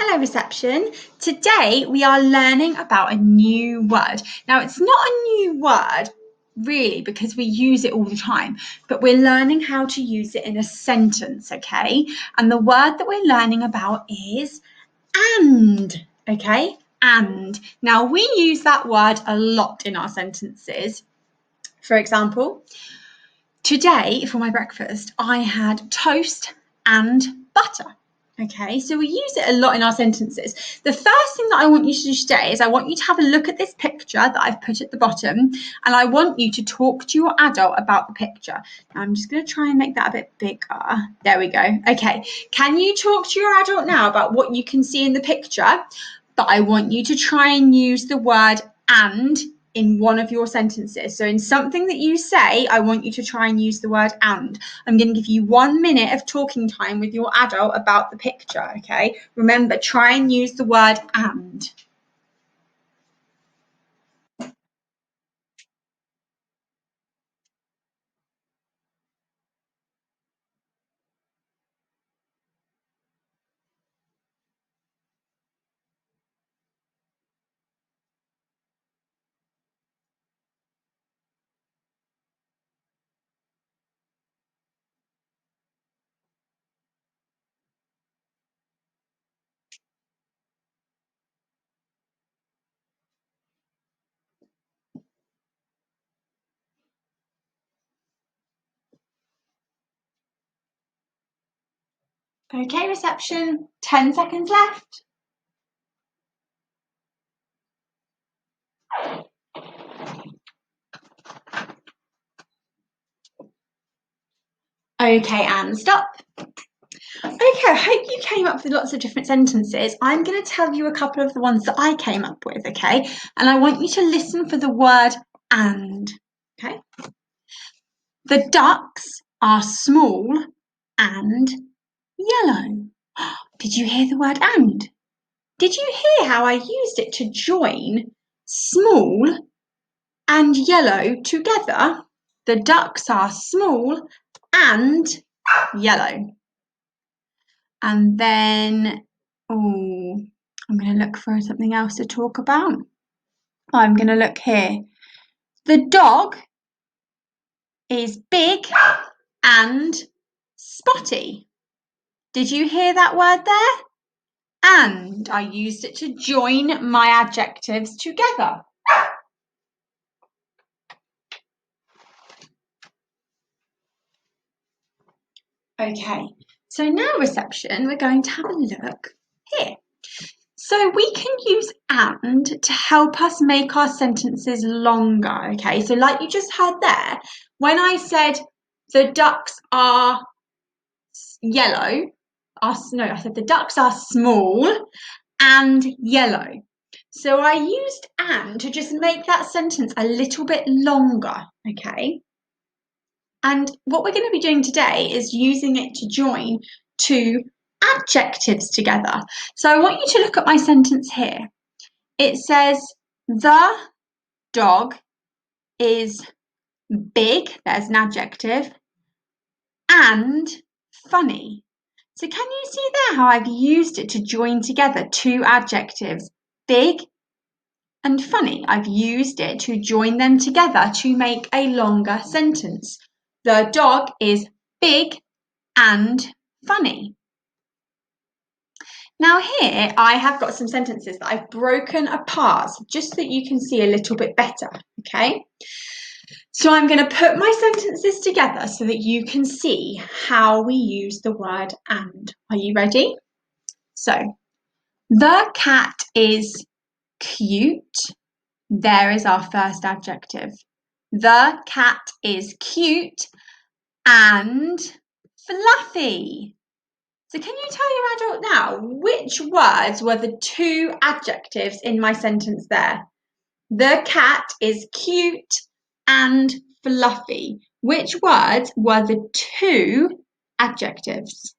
Hello, reception. Today we are learning about a new word. Now, it's not a new word really because we use it all the time, but we're learning how to use it in a sentence, okay? And the word that we're learning about is and, okay? And. Now, we use that word a lot in our sentences. For example, today for my breakfast, I had toast and butter. Okay, so we use it a lot in our sentences. The first thing that I want you to do today is I want you to have a look at this picture that I've put at the bottom, and I want you to talk to your adult about the picture. Now, I'm just going to try and make that a bit bigger. There we go. Okay, can you talk to your adult now about what you can see in the picture? But I want you to try and use the word and in one of your sentences. So in something that you say, I want you to try and use the word and. I'm going to give you 1 minute of talking time with your adult about the picture, okay? Remember, try and use the word and. Okay, reception, 10 seconds left. Okay, and stop. Okay, I hope you came up with lots of different sentences. I'm going to tell you a couple of the ones that I came up with, okay? And I want you to listen for the word and, okay? The ducks are small and yellow. Did you hear the word and? Did you hear how I used it to join small and yellow together? The ducks are small and yellow. And then, I'm going to look for something else to talk about. I'm going to look here. The dog is big and spotty. Did you hear that word there? And I used it to join my adjectives together. Okay, so now reception, we're going to have a look here. So we can use and to help us make our sentences longer, okay? So like you just heard there, when I said the ducks are yellow, I said the ducks are small and yellow. So I used and to just make that sentence a little bit longer, okay? And what we're going to be doing today is using it to join two adjectives together. So I want you to look at my sentence here. It says, the dog is big, there's an adjective, and funny. So can you see there how I've used it to join together two adjectives, big and funny? I've used it to join them together to make a longer sentence. The dog is big and funny. Now here I have got some sentences that I've broken apart just so that you can see a little bit better, okay? So I'm going to put my sentences together so that you can see how we use the word and. Are you ready? So, the cat is cute. There is our first adjective. The cat is cute and fluffy. So can you tell your adult now which words were the two adjectives in my sentence there? The cat is cute and fluffy. Which words were the two adjectives?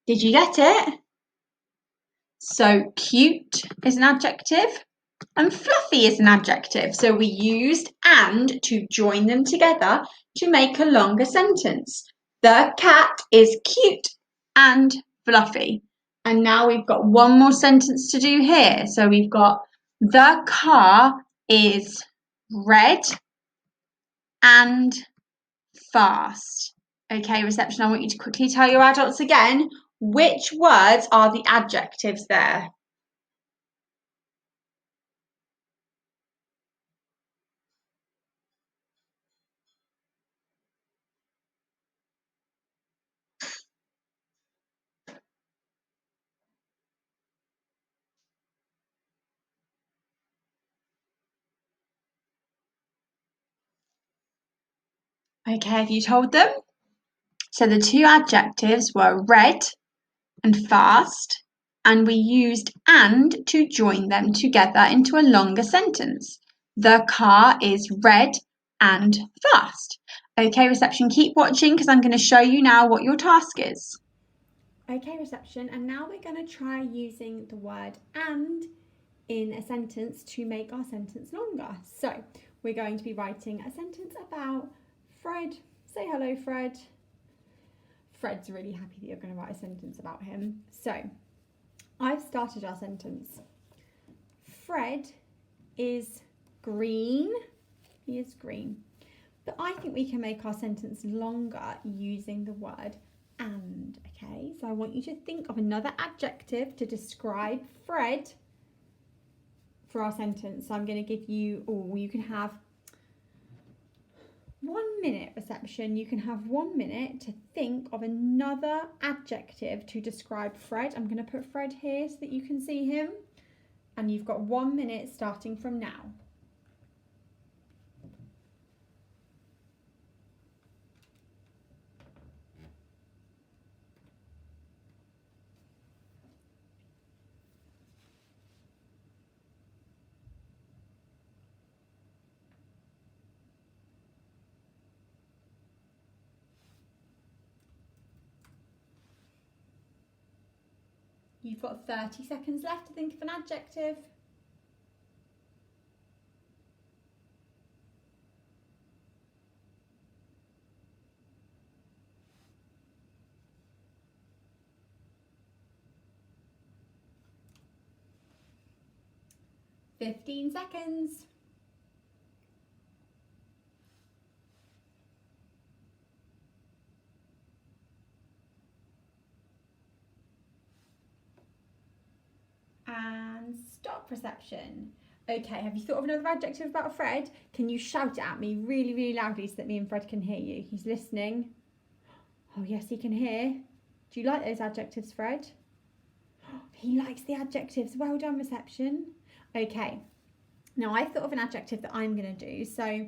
Did you get it? So cute is an adjective And fluffy is an adjective, so we used and to join them together to make a longer sentence. The cat is cute and fluffy. And now we've got one more sentence to do here. So we've got the car is red and fast. Okay, reception, I want you to quickly tell your adults again which words are the adjectives there. Okay, have you told them? So the two adjectives were red and fast, and we used and to join them together into a longer sentence. The car is red and fast. Okay, reception, keep watching because I'm going to show you now what your task is. Okay, reception, and now we're going to try using the word and in a sentence to make our sentence longer. So we're going to be writing a sentence about Fred. Say hello, Fred. Fred's really happy that you're going to write a sentence about him. So I've started our sentence. Fred is green. He is green. But I think we can make our sentence longer using the word and. Okay, so I want you to think of another adjective to describe Fred for our sentence. So I'm going to give you, you can have 1 minute, reception. You can have 1 minute to think of another adjective to describe Fred. I'm going to put Fred here so that you can see him. And you've got 1 minute starting from now. You've got 30 seconds left to think of an adjective. "15 seconds. And stop, reception. Okay, have you thought of another adjective about Fred? Can you shout it at me really, really loudly so that me and Fred can hear you? He's listening. Oh, yes, he can hear. Do you like those adjectives, Fred? He likes the adjectives. Well done, reception. Okay, now I thought of an adjective that I'm going to do. So,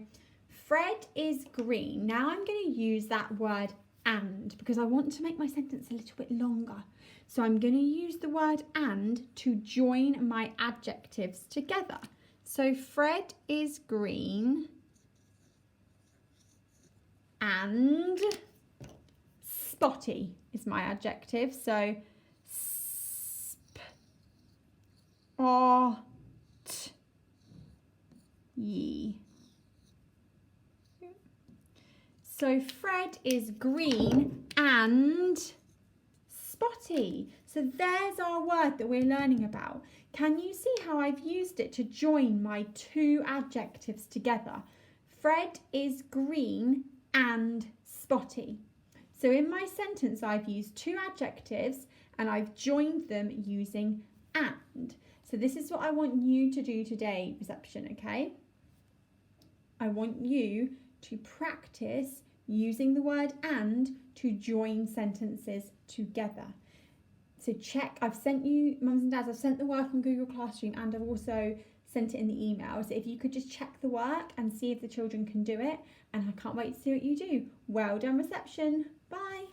Fred is green. Now I'm going to use that word and because I want to make my sentence a little bit longer. So I'm going to use the word and to join my adjectives together. So Fred is green and spotty is my adjective. So spotty. So Fred is green and spotty. So there's our word that we're learning about. Can you see how I've used it to join my two adjectives together? Fred is green and spotty. So in my sentence, I've used two adjectives and I've joined them using and. So this is what I want you to do today, reception, okay? I want you to practice using the word and to join sentences together. So check, I've sent you, mums and dads, I've sent the work on Google Classroom and I've also sent it in the email. So if you could just check the work and see if the children can do it, and I can't wait to see what you do. Well done, reception. Bye.